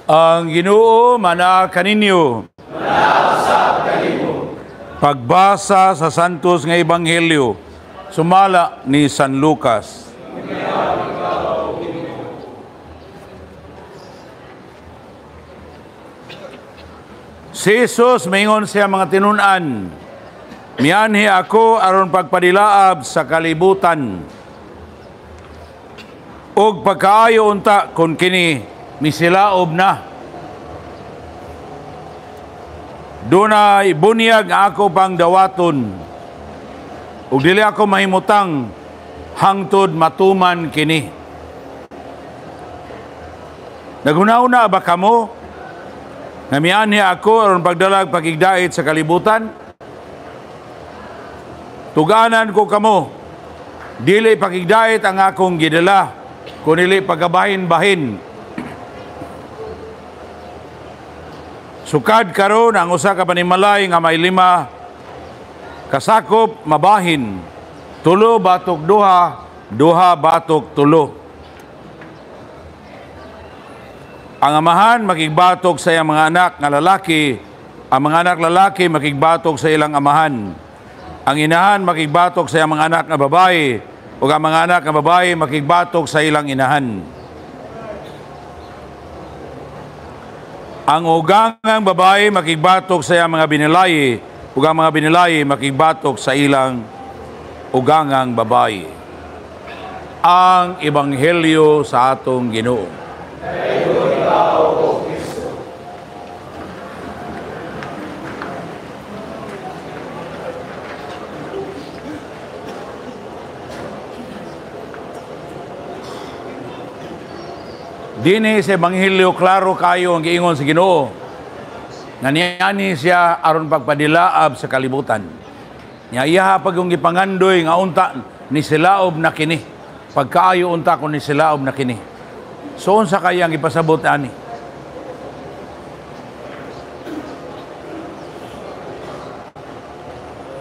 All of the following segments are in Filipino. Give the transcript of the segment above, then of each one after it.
Ang Ginoo mana kaninyo. Pagbasa sa Santos nga Ebanghelyo sumala ni San Lucas. Si Jesus maingon siya mga tinun-an, mianhi ako aron pagpadilaab sa kalibutan. Og pagkaayo unta kun kini misilaob na. Dunay bunyag ako pang dawaton. Ug dili ako mahimutang hangtod matuman kini. Naghuna-una ba kamo? Namianhi ako aron pagdalag pagigdait sa kalibutan? Tuganan ko kamo. Dili pagigdait ang akong gidala, kunili pagabahin-bahin. Sukad karon ang usa ka panimalay nga may 5 kasakop mabahin, 3 batok duha, 2 batok 3. Ang amahan makigbatok sa iyang mga anak nga lalaki, ang mga anak lalaki makigbatok sa ilang amahan. Ang inahan makigbatok sa iyang mga anak nga babae, ug ang mga anak nga babae makigbatok sa ilang inahan. Ang ugangang babae makigbatok sa iyang mga binilayi, ug ang mga binilayi makigbatok sa ilang ugangang babae. Ang Ebanghelyo sa atong Ginoo. Dini sa Ebanghelyo klaro kayo ang giingon sa Ginoo. Naniani siya aron pagpadilaab sa kalibutan. Nya iya pag yung gipangandoy nga unta ni silaob na kini. Pagkaayo unta ko ni silaob na kini. So unsa kay ang ipasabot ani?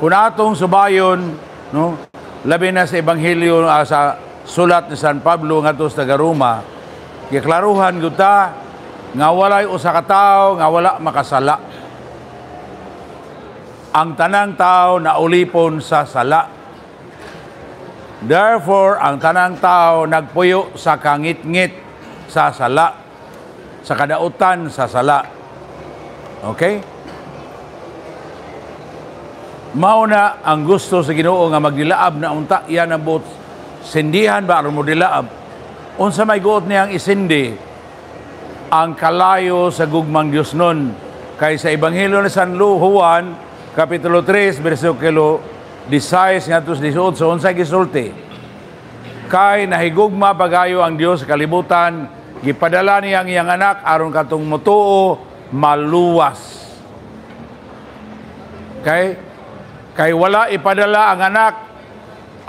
Kung atong subayon, no, labi na sa Ebanghelyo sa sulat ni San Pablo ngadto sa Roma, giklaruhan guta nga walay usa ka tawo nga wala makasala. Ang tanang tao na ulipon sa sala. Therefore, ang tanang tao nagpuyo sa kangit-ngit sa sala, sa kadautan sa sala. Okay? Mauna ang gusto sa Ginoo nga magdilaab na unta yan ang buot sindihan ba aron mo dilaab. Unsa may guot niyang isindi ang kalayo sa gugmang Dios nun. Kay sa Ebanghelyo ni San Juan, Kapitulo 3, versikulo 16 ngadto 18, unsay gisulti? Kay nahigugma pagayo ang Dios sa kalibutan, gipadala niya ang iyang anak aron katong motuo maluwas. Kay wala ipadala ang anak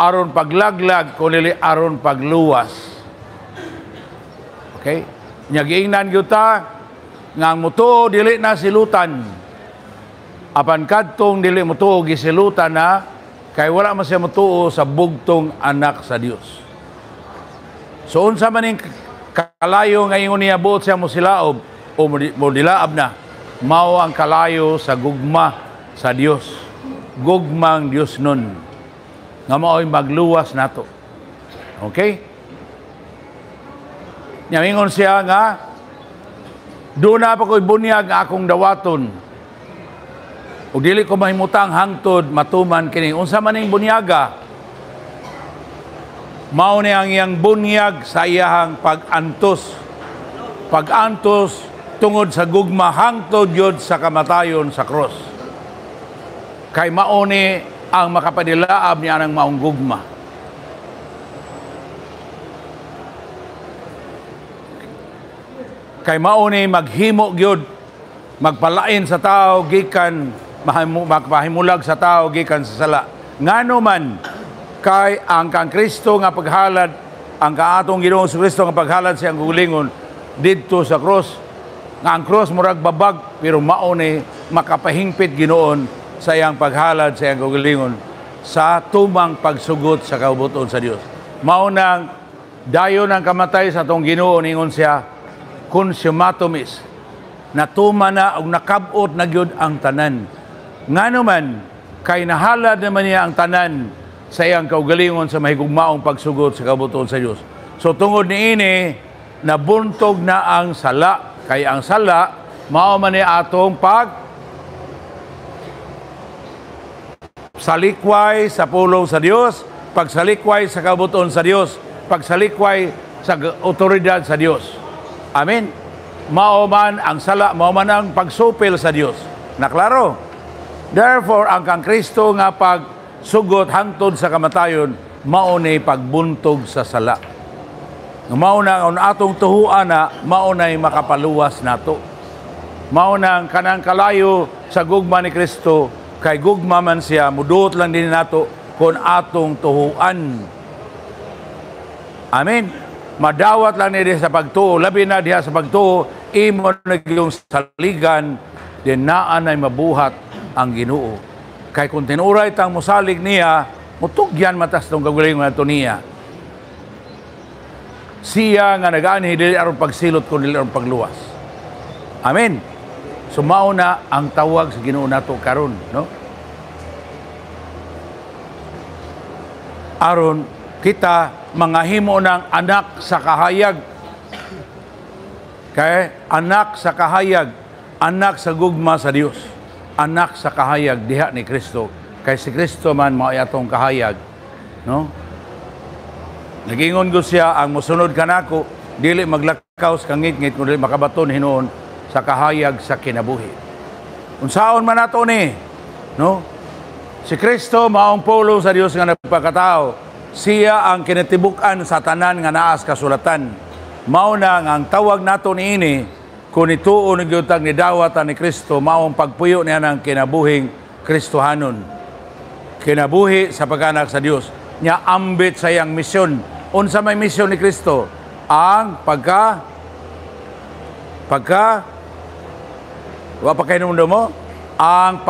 aron paglaglag kundi aron pagluwas. Okay? Nyagiingnan yuta nga ang mutuo dili na silutan. Apan kadtong dili mutuo gisilutan na kay wala man siya mutuo sa bugtong anak sa Dios. So unsa man ning kalayo nga ingon niya buot siya mo silaob o mo dilaab na, mao ang kalayo sa gugma sa Dios. Gugmang Dios nun nga mao'y magluwas nato. Okay? Nyamingon siya nga, doon na pa ko'y bunyag akong dawaton. O dili ko mahimutang hangtod matuman kini. Unsa man ning bunyaga? Mao ni ang iyang bunyag sa iyahang pag-antos. Pag-antos tungod sa gugma hangtod yod sa kamatayon sa cross. Kay mao ni ang makapadilaab niya ng maong gugma. Kay mao ni maghimo gyud, magpalain sa tao gikan magpahimulag sa tao gikan sa sala. Ngano man kay ang kang Kristo nga paghalad, ang kaatong Ginoong Kristo nga paghalad siyang gulingon didto sa cross. Nga ang cross murag babag pero mao ni makapahingpit Ginoon sa iyang paghalad sa iyang gulingon sa tumang pagsugot sa kabubuton sa Dios. Mao nang dayon ang kamatay sa atong Ginoo, ingon siya consummatum est, natuma na og nakabot na gyud ang tanan. Ngano man kay nahalad naman niya ang tanan sa iyang kaugalingon sa mahigugmaong pagsugod sa kabuton sa Dios. So tungod niini nabuntog na ang sala, kay ang sala mao man ni atong salikway sa pulong sa Dios, pagsalikway sa kabuton sa Dios, pagsalikway sa otoridad sa Dios. Amen. Mao man ang sala, mao man ang pagsupil sa Dios. Naklaro? Therefore, ang kang Kristo nga pagsugot hangtod sa kamatayon, mao ni pagbuntog sa sala. Mao na ang atong tuhuan na, mao na'y makapaluwas nato. Mao nang kanang kalayo sa gugma ni Kristo, kay gugma man siya, muduot lang din nato kung atong tuhuan. Amen. Madawat lang niya sa pagtuo, labi na diha sa pagtuo, imo na yung saligan, din naan ay mabuhat ang Ginoo. Kay kung tinuray tang musalig niya, mutugyan matas tong kagalingon nato niya. Siya nga nag-ani dili aron pagsilot kundi aron pagluwas. Amen. Sumao na ang tawag sa Ginoo nato karon, no? Aron kita mangahimo ng anak sa kahayag. Kay anak sa kahayag, anak sa gugma sa Dios, anak sa kahayag diha ni Kristo. Kay si Kristo man mao atong kahayag, no? Nagingon ko siya, ang mosunod kanako dili maglakaw sa kangit-ngit kundi makabaton hinuon sa kahayag sa kinabuhi. Unsaon man nato ni, no? Si Kristo maong pulong sa Dios nga nagpakatao. Siya ang kinatibuk-an sa tanan nga naas kasulatan. Mao na ang tawag nato niini kung ituon ng gyutag ni dawatan ni Kristo, maong pagpuyo niya ng kinabuhing Kristohanon. Kinabuhi sa pag-anak sa Dios. Nya ambit sa iyang misyon. Unsa may misyon ni Kristo? Ang wa pa kayo mo? Ang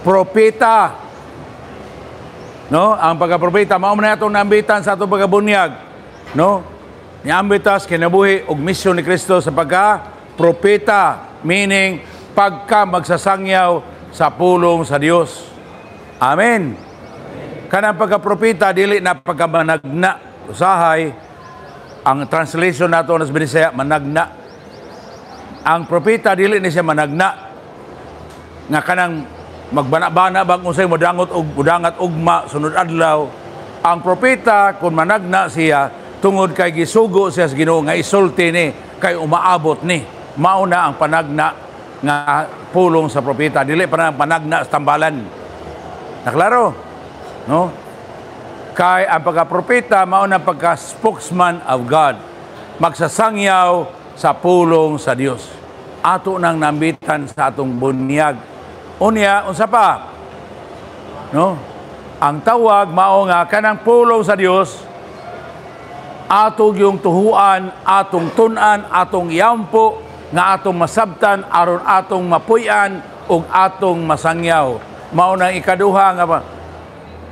propeta. No, ang pagkapropeta mao man atong naambitan sa atong pagabunyag, no? Niambitas kinabuhi og misyon ni Kristo sa pagka-propeta, meaning pagka magsasangyaw sa pulong sa Dios. Amen. Kanang pagka-propeta dili na pagkamanagna, usahay ang translation nato sa Bisaya managna. Ang propeta dili ni siya managna nga kanang magbana-bana bang unsay modangot og mudangat ugma sunod adlaw. Ang propeta kun managna siya tungod kay gisugo siya sa Ginoo nga isulti ni kay umaabot ni. Mao na ang panagna nga pulong sa propeta, dili pa panagna sa tambalan. Naklaro? No? Kay ang pagka-propeta mao na pagka-spokesman of God. Magsasangyaw sa pulong sa Dios. Ato nang nambitan sa atong bunyag. Unya, unsa pa? No? Ang tawag mao nga kanang pulong sa Dios, atong yung tuhuan, atong tunan, atong yampo, nga atong masabtan, aron atong mapuy-an, ug atong masangyaw. Mao nang ikaduha nga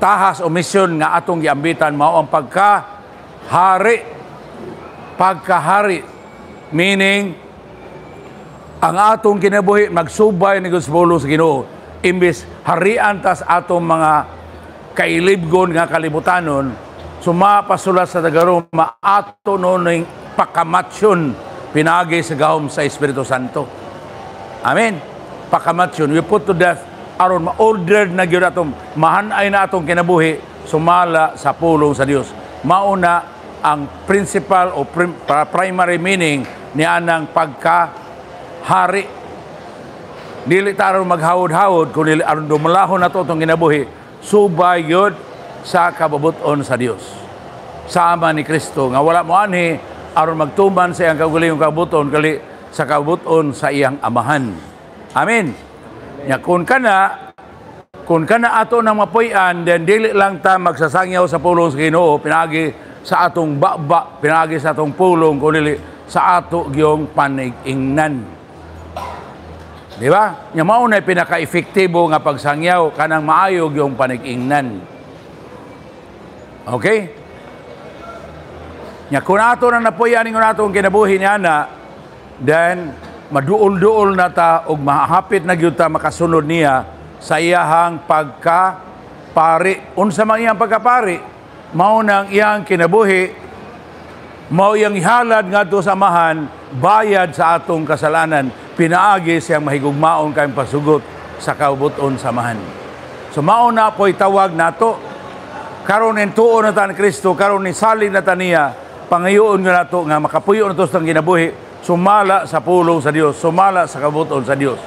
tahas o misyon nga atong giambitan, mao ang pagkahari. Meaning, ang atong kinabuhi magsubay ni Gusto sa Ginoo imbis harian tas atong mga kailibgon nga kalibutanon, sumapasulat sa tagaruma ato noning pakamatsyon pinagi sa gahom sa Espiritu Santo. Amen. Pakamatsyon, we put to death aron ma-order na gyud atong mahanay na atong kinabuhi sumala sa pulong sa Dios. Mao na ang principal o primary meaning ni anang pagka-hari. Dili taron maghawod-hawod kundi aron dumalahon nato itong kinabuhi subay yun sa kababuton sa Dios. Sama ni Kristo nga wala mo anhi aron magtuman sa iyang kaugalingong kabuton kali sa kabuton sa iyang amahan. Amen. Nya kun kana ato nang mapuy-an, then dili lang ta magsasangyaw sa pulong sa Ginoo pinagi sa atong baba, pinagi sa atong pulong kundi sa ato gyung panig-ingnan. Di ba? Nya mao na pinaka-epektibo nga pagsangyaw kanang maayog yung panig-ingnan. Okay? Nya kung ato na napuyan ingon ato ang kinabuhi niya na, then maduol-duol na ta og mahapit na gyud ta makasunod niya sa iyahang pagkapari. Unsa man iyang pagkapari? Mao nang iyang kinabuhi, mao iyang ihalad ngadto sa amahan, bayad sa atong kasalanan, pinaagi siyang mahigugmaon kayong pasugot sa kabuton sa amahan. So mao na po'y tawag nato. Karon entuo na ta ni Kristo, karon ni salig na ta niya, pangayoon nga nato nga makapuyo na to sa kinabuhi, sumala sa pulong sa Dios, sumala sa kabuton sa Dios.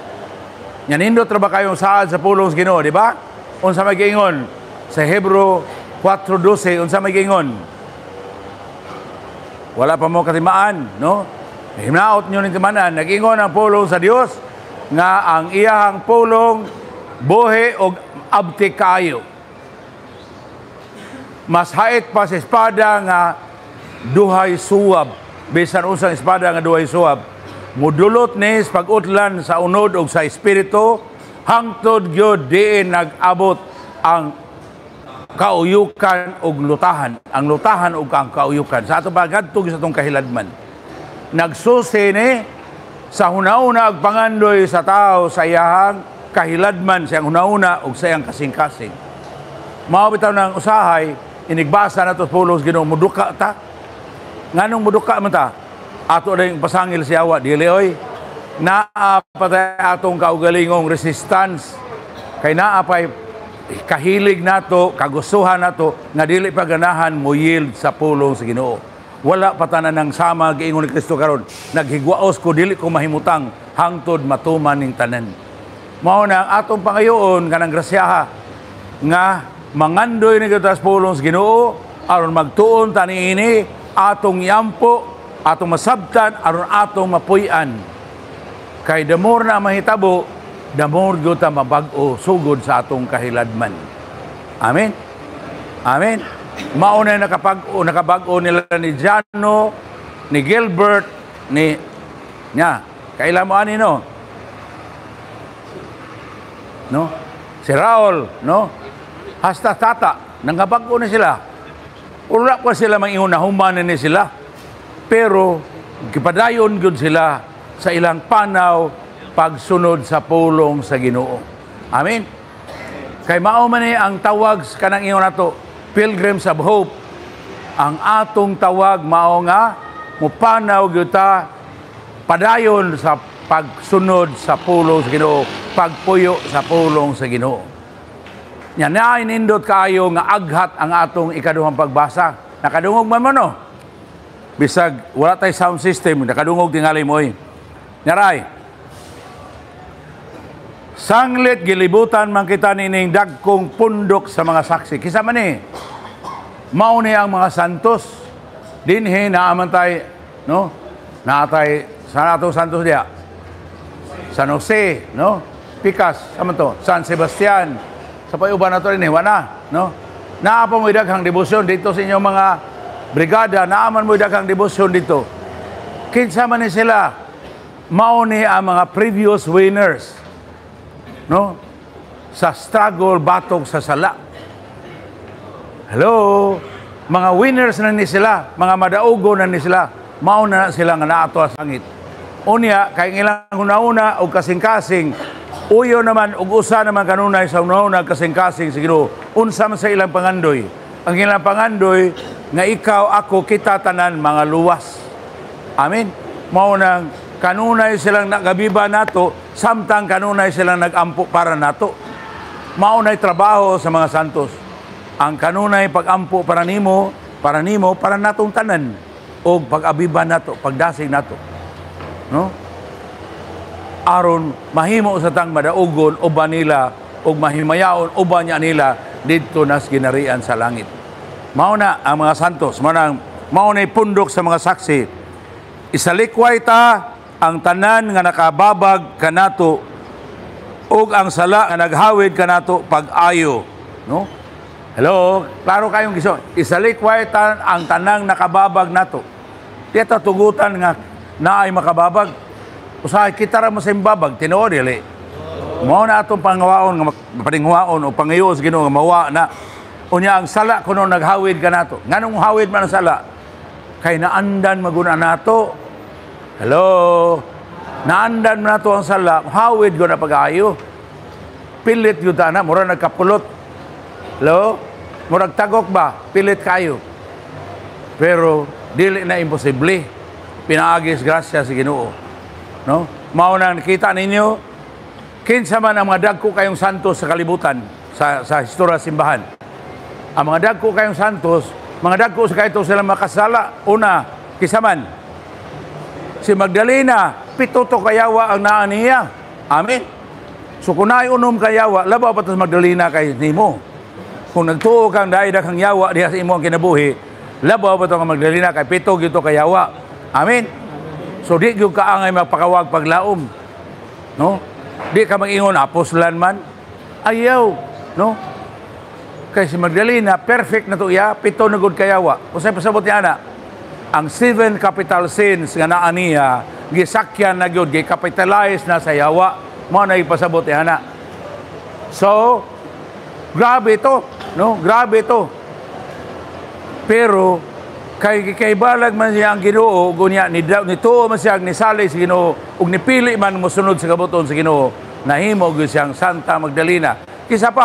Nya nindot ra ba kayong saad sa pulong sa Ginoo, di ba? Unsa may giingon sa Hebreo 4:12, unsa may giingon? Wala pa mo katimaan, no? Hinaot nyo ni timanan, nag-ingon ang pulong sa Dios nga ang iyahang pulong buhi og abti kaayo. Mas hait pa sa espada nga duhay suwab. Bisan usang espada nga duhay suwab, mudulot ni pag-utlan sa unod og sa espiritu, hangtod gyud diin nag-abot ang kauyukan og lutahan. Ang lutahan og ang kauyukan. Sa ato ba ngadto sa atong kahiladman. Nagsusi ni sa hunauna ag pangandoy sa tao sa iyahang kahiladman, sa iyang hunauna ug sa iyang kasing-kasing. Mao bitaw nang usahay, inigbasa nato pulong sa Ginoo, muduka ta. Nganong muduka man ta? Ato na yung pasangil si Awa, dili oy. Naapatay atong kaugalingong resistance. Kay naapay kahilig nato, kagustuhan nato, nga dili pa ganahan mo yield sa pulong sa Ginoo. Wala patanan ng sama giingon ni Kristo karon. Naghigwaos ko, dili ko mahimutang hangtod matuman ning tanan. Mao na ang atong pangayoon kanang grasyaha nga mangandoy ni kita sa pulong sa Ginoo aron magtuon ta niini atong yampo, atong masabtan, aron atong mapuy-an. Kay the more na mahitabo, the more gyud ta mabag-o sugod sa atong kahiladman. Amen. Amen. Mao na nakabag-o nila ni Jano, ni Gilbert, ni kailan mo ani no? Si Raul, no? Hasta Tata, nangabag-o na sila. Wala pa sila mangihunahuman ni sila. Pero gipadayon gyud sila sa ilang panaw pagsunod sa pulong sa Ginoo. Amen. Kay mao man ni ang tawag kanang ingon nato, Pilgrims of Hope. Ang atong tawag mao nga mupanaw gyud ta padayon sa pagsunod sa pulong sa Ginoo, pagpuyo sa pulong sa Ginoo. Nya naay nindot kaayo nga aghat ang atong ikaduhang pagbasa. Nakadungog man mo no? Bisag wala tay sound system, nakadungog tingali mo oy. Nyaray. Sanglit gilibutan man kita nining dagkong pundok sa mga saksi. Kisa man ni mao ni ang mga santos dinhi naaman tay no? Naatay sa atong santos dia. San Jose, no? Picas, sama to, San Sebastian. Sa payuban na ito rin, wala, no? Naapa mo daghang debosyon dito sa inyong mga brigada, naaman mo daghang debosyon dito. Kinsa man ni sila, mao ni ang mga previous winners, no? Sa struggle, batog sa sala. Hello? Mga winners na ni sila, mga madaugo na ni sila, mao na sila nga naato sa sangit. Unya, kay ilang una-una o kasing-kasing, uyo naman, ug usa naman kanunay sa una-una kasing-kasing sa Ginoo. Unsa man sa ilang pangandoy? Ang ilang pangandoy, nga ikaw, ako, kita tanan, mga luwas. Amen? Mao nang kanunay silang nagabiba nato, samtang kanunay silang nagampo para nato. Mao na'y trabaho sa mga santos. Ang kanunay pag-ampo para nimo, para natong tanan. O pag-abiba nato, pagdasig nato. No? Aron mahimo sa tang madaugon uban nila og mahimayaon uban niya nila didto nas ginarian sa langit. Mao na ang mga santos, mao na mao nay pundok sa mga saksi. Isalikway ta ang tanan nga nakababag kanato ug ang sala nga naghawid kanato pag-ayo, no? Hello, klaro kayong giso. Isalikway ta ang tanang nakababag nato. Dito tugutan nga naay makababag. Usahay kita ra mo sa imbabag, tinuod dili. Mao na atong pangwaon nga paningwaon o pangayo sa Ginoo nga mawa na. Unya ang sala kuno naghawid kanato. Nganong hawid man ang sala? Kay naandan maguna nato. Hello. Naandan nato ang sala, hawid go na pag-ayo. Pilit gyud ta na, mura nagkapulot. Hello? Murag tagok ba? Pilit kayo. Pero dili na imposible. Pinaagis grasya sa Ginoo. No? Mao na nakita ninyo kinsa man ang mga dagko kayong santos sa kalibutan sa historya simbahan. Ang mga dagko kayong santos, mga dagko sa kayto sila makasala. Una, kisaman. Si Magdalena, 7 kayawa ang naa niya. Amen. So kung naay unom kayawa, labaw pa sa Magdalena kay nimo. Kung nagtuo kang dahil kang yawa diha sa imo ang kinabuhi, labaw pa ang Magdalena kay 7 gyud kayawa. Amen. So di gyud kaangay magpakawag paglaom. No? Di ka mag-ingon apostlan man. Ayaw, no? Kay si Magdalena perfect na to iya, 7 na gud kayawa. Usay pasabot niya na ang 7 capital sins nga naa niya gisakyan na gyud, gi-capitalize na sa yawa. Mao na ipasabot niya na. So grabe to, no? Grabe to. Pero kay balag man siya ang Ginoo, gunya ni tuo man siya ni salay sa Ginoo ug nipili man mosunod sa kabuton sa Ginoo, nahimo gyud siyang Santa Magdalena. Kinsa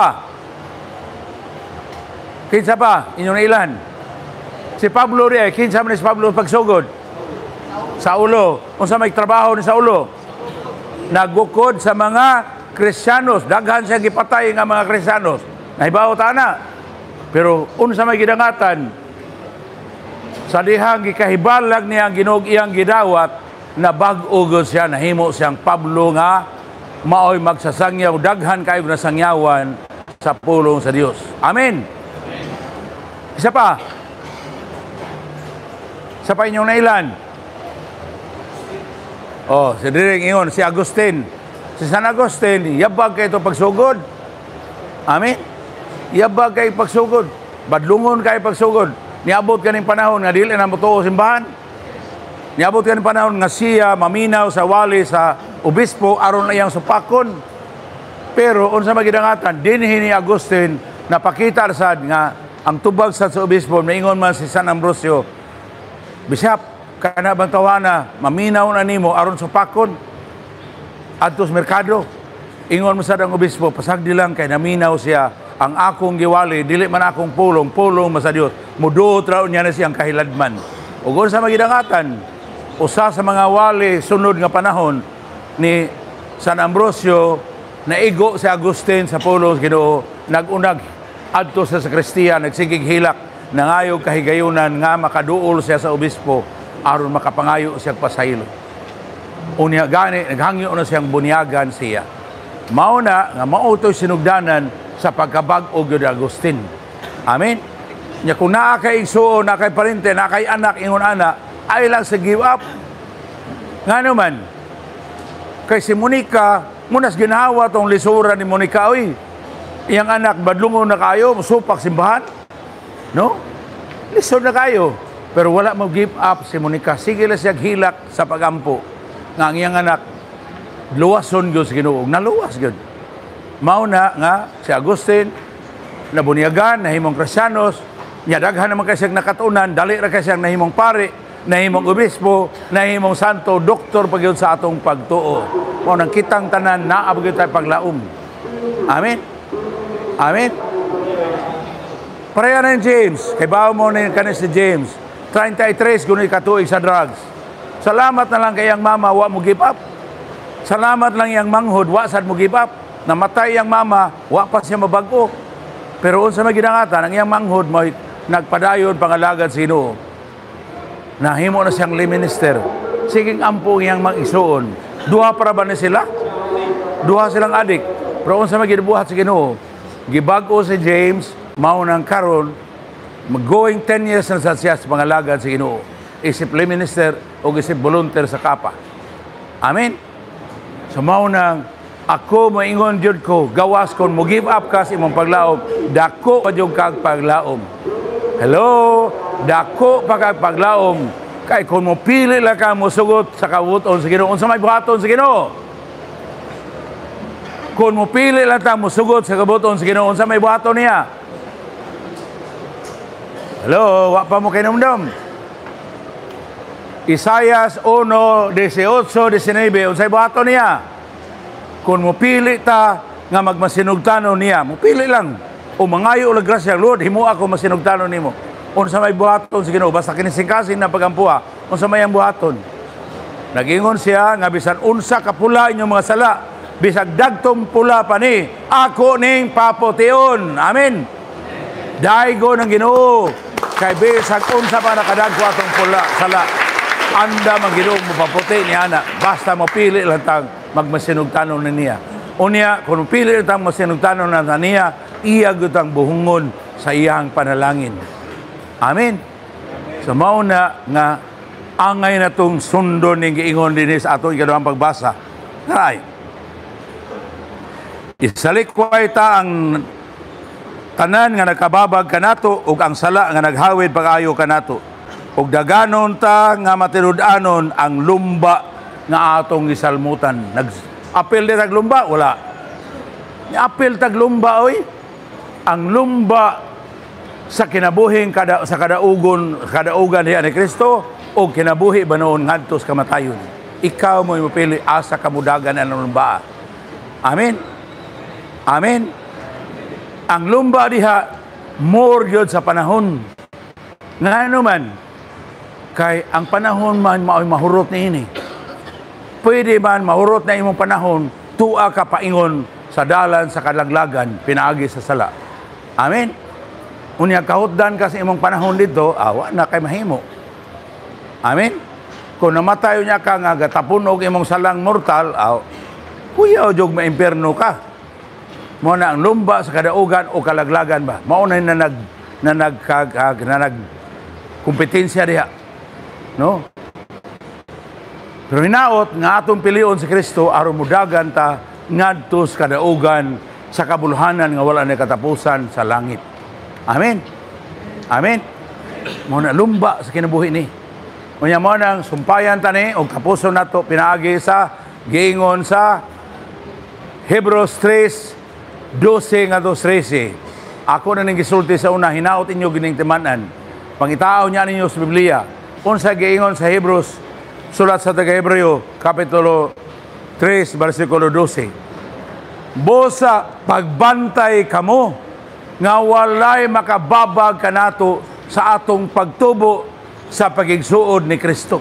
pa inyong ilan? Si Pablo ri, kinsa man si Pablo pagsugod? Saulo. Unsa may trabaho ni Saulo? Nagbukod sa mga Kristiyanos. Daghan siya gipatay nga mga Kristiyanos. Nahibaw ta na. Pero unsa may gidangatan? Sa dihang gikahibalag niya ang Ginoo iyang gidawat na bag-o gyud siya, nahimo siyang Pablo nga maoy magsasangyaw, daghan kayo na sangyawan sa pulong sa Dios. Amen. Isa pa inyong nailan. Si Diring ingon, si Agustin. Si San Agustin, yabag kayo ito pagsugod. Amen. Yabag kayo pagsugod. Badlungon kayo pagsugod. Niabot kaning panahon nga dili na motuo simbahan. Niabot kaning panahon nga siya maminaw sa wali sa obispo aron na iyang supakon. Pero unsa magidangatan dinhi ni Agustin napakita sad nga ang tubag sa obispo maingon man si San Ambrosio, Bishop, kana bang tawana maminaw na nimo aron supakon adto sa merkado. Ingon mo sad ang obispo, pasagdi lang kay naminaw siya, ang akong giwali dili man akong pulong man sa Dios. Muduot raw niya na siyang kahiladman. Ug unsa magidangatan, usa sa mga wali sunod nga panahon ni San Ambrosio naigo si Agustin sa pulong sa Ginoo, nagunag adto sa sakristiya, nagsigig hilak, nangayog kahigayunan nga makaduol siya sa obispo aron makapangayo siya pasaylo. Unya gani naghangyo na siyang bunyagan siya. Mao na nga mautoy sinugdanan sa pagkabag-o gyud Agustin. Amen. Nya kung naa kay igsuon, naa kay parente, naa kay anak, ingon ana, ay lang sa give up. Ngano man? Kay si Monica, munas ginawa tong lisura ni Monica, oy. Iyang anak badlungon na kayo, musupak simbahan. No? Lisod na kayo. Pero wala mo give up si Monica. Sige lang siya hilak sa pagampo. Nga ang iyang anak, luwason gyud sa Ginoo. Naluwas gyud. Mao na nga si Agustin nabunyagan, nahimong Kristiyanos, nya daghan naman kasi nakatunan, dali ra kasi nahimong pare, nahimong obispo, nahimong santo, doktor pagyud sa atong pagtuo. Mao nang kitang tanan naa gyud tay paglaom. Amen. Amen. Pareha na James. Kay bawo mo na kanis si James. 33 kuno katuig sa drugs. Salamat na lang kay ang mama, wa mo give up. Salamat lang yang manghod, wa sad mo give up. Namatay yang mama, wa pa siya mabag-o. Pero unsa may ginangatan, ang iyang manghod mo nagpadayon pangalagad sa Ginoo. Nahimo na siyang lay minister. Siging ampo iyang mag-isuon. Duha para ba ni sila? Duha silang adik. Pero unsa may gibuhat sa Ginoo? Gibag-o si James, mao nang karon Mag-going 10 years na siya sa pangalagad sa Ginoo. Isip lay minister o isip volunteer sa kapa. Amen? So maunang, ako maingon jud ko, gawas kon mo give up ka sa imong paglaom, dako pa jud kag paglaom. Hello? Dako pa kag paglaom. Kay kung mo pili lang ka mo sugot sa kabuton sa Ginoo, unsa may buhaton sa Ginoo? Kung mo pili lang ta mo sugot sa kabuton sa Ginoo, unsa may buhaton niya? Hello, wa pa mo kinumdum. Isaias 1:18-19, unsay buhaton niya? Kung mo pili ta nga magmasinugtanon niya, mo pili lang. O mangayo og grasya, Lord, himo ako masinugtanon nimo. Unsa may buhaton sa Ginoo, basta kinisingkasin na pagampuha, unsa may ang buhaton? Nagingon siya nga bisan unsa ka pula inyong mga sala, bisag dagtong pula pa ni, ako ning papution. Amen. Daigo ng Ginoo. Kay bisag unsa pa nakadagko atong pula sala, anda man Ginoo mo paputi ni ana, basta mapili lang tang magmasinugtanon na niya. Unya, kung pili lang tang masinugtanon na niya, iya gyud ang buhungon sa iyang panalangin. Amen. So mauna nga angay na tong sundo ning giingon dinhi sa atong ikaduhang pagbasa. Hay. Isalikway ta ang tanan nga nagkababag kanato ug ang sala nga naghawid pag-ayo kanato. Ug daganon ta nga matinud-anon ang lumba nga atong gisalmutan. Nag-apil di tag lumba wala. Ni-apil tag lumba oy. Ang lumba sa kinabuhing sa kadaugan niya ni Kristo o kinabuhi ba noon ngadto sa kamatayon. Ikaw mo mapili asa kamudagan ang lumba. Amen. Amen. Ang lumba diha more gyud sa panahon. Ngano man kay ang panahon man mao'y mahurot niini. Pwede man mahurot na imong panahon tuwa ka paingon sa dalan sa kalaglagan pinaagi sa sala. Amen. Unya kahutdan ka sa imong panahon dito, awa na kay mahimo. Amen. Kung namatayo niya ka nga gatapon og imong salang mortal, kuya jog maimperno ka. Mo na ang lumba sa kadaugan o kalaglagan ba? Mao na nag kompetensya diha. No? Pero hinaot nga atong pilion si Kristo aron mudagan ta ngadto sa kadaugan sa kabulhanan nga wala na katapusan sa langit. Amen. Amen. Mo na lumba sa kinabuhi ni. Unya mo nang sumpayan tani og kapuso nato pinaagi sa giingon sa Hebrews 3:12 nga 13. Ako na ning gisulti sa una hinaot inyo gining timan-an. Pangitao niya ninyo sa Biblia. Unsa giingon sa Hebrews sulat sa taga-Hebreo kapitulo 3 bersikulo 12. Bosa pagbantay kamo nga walay makababag kanato sa atong pagtubo sa pagigsuod ni Kristo.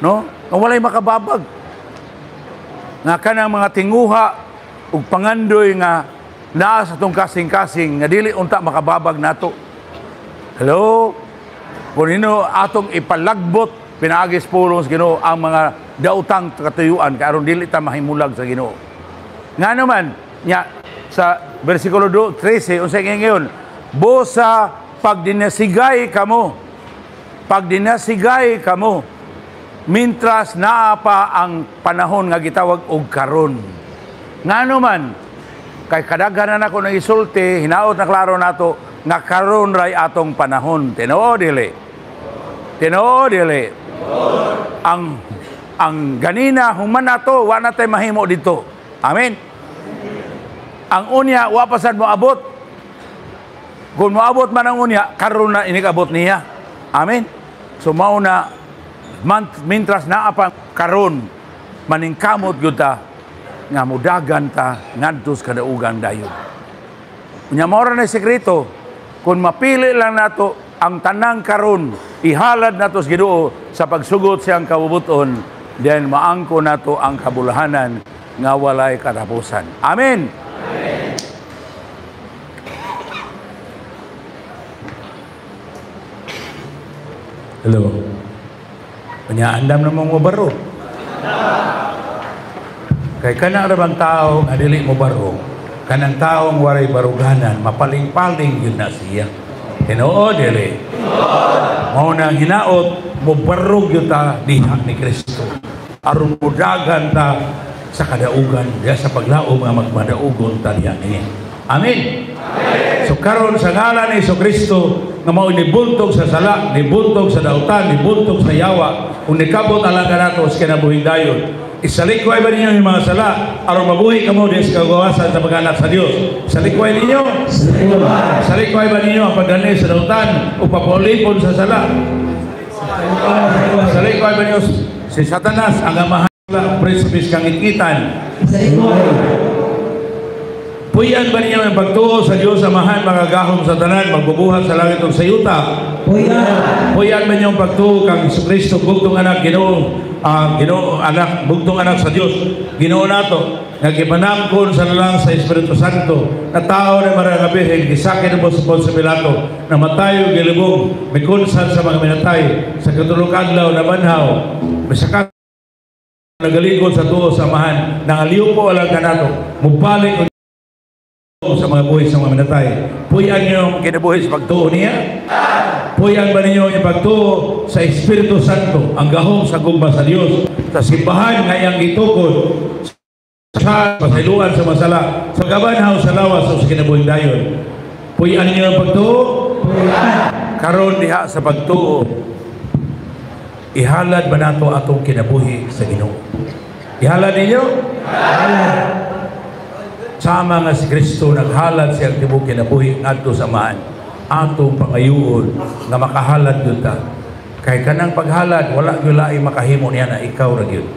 No? Nga walay makababag. Nga kanang mga tinguha ug pangandoy nga naa sa atong kasing-kasing nga dili unta makababag nato. Hello? Kung ino atong ipalagbot pinaagis pulong sa Ginoo ang mga dautang katuyuan karon dili ta mahimulag sa Ginoo. Nga naman nya sa bersikulo 13 unsay ngayon, bosa pagdinasigay kamo mintras naa pa ang panahon nga gitawag og karon. Ngano man kay kadaghanan ako nang isulti hinaot na klaro nato nga karon ray atong panahon. Tinuod dili. Ang ganina human nato wa na tay mahimo dito. Amen. Ang unya, wapasan mo abot. Kung moabot man ang unya, karon na inikabot niya. Amen. So mauna, mintras na apa karon, maningkamot yun ta, nga mudagan ta, ngadtos kadaugan dayon. Unya maura na sekreto, kung mapili lang nato ang tanang karon, ihalad nato sa Ginoo sa pagsugot siyang kabubuton, then maangko nato ang kabulahanan nga walay katapusan. Amen. Hello. Andam na mong mabaro. Kay kanang rabang tao nga dili mo baro, kanang taong waray baruganan, mapaling-paling yun na siya. Tinuod dili. Mao nang hinaot mo barog yuta diha ni Kristo. Aron mudagan ta sa kadaugan diha sa paglaom nga magmadaugon ta diha niya. Amen. So karon sa ngalan ni Kristo nga mao nibuntog sa sala, nibuntog sa dautan, nibuntog sa yawa, kung nikabot alang kanato sa kinabuhing dayon. Isalikway ba ninyo yung mga sala aron mabuhi kamo diha sa kagawasan sa pag-anak sa Dios? Isalikway ninyo? Isalikway ba ninyo ang pagdani sa dautan o papulipon sa sala? Isalikway ba ninyo si Satanas ang amahan prinsipis kang ikitan? Puyan ba ninyo ang pagtuo sa Diyos Amahan, magagahom sa tanan, magbubuhat sa langit o sa yuta? Puyan ba ninyo ang pagtuo kang Kristo, bugtong anak, Ginoo, anak, bugtong anak sa Diyos, Ginoo nato, nagipanamkon sa lalang sa Espiritu Santo, na tao na marangabihing, gisakin mo sa Poncio Pilato, na matayo, gilibog, may kunsan sa mga minatay, sa katulog adlaw na banhaw, may sakat nagaligod sa tuo sa Amahan, nangaliw po alang kanato, mubalik sa mga buhay sa mga minatay. Puyan niyo ang kinabuhi sa pagtuo niya? Puyan ba ninyo yung pagtuo sa Espiritu Santo, ang gahom sa gumba sa Diyos, sa simbahan nga iyang itukod, sa pasailuan sa masala, sa gabanhaw sa lawas o sa kinabuhing dayon? Puyan niyo ang pagtuo? Karon diha sa pagtuo, ihalad ba nato atong kinabuhi sa Ginoo? Ihalad ninyo? Ihalad. Sama nga si Kristo naghalad siyang tibok kinabuhi ngadto sa Amahan, atong pangayuon nga makahalad gyud ta. Kay kanang paghalad wala gyud lain makahimo niya na ikaw ra gyud.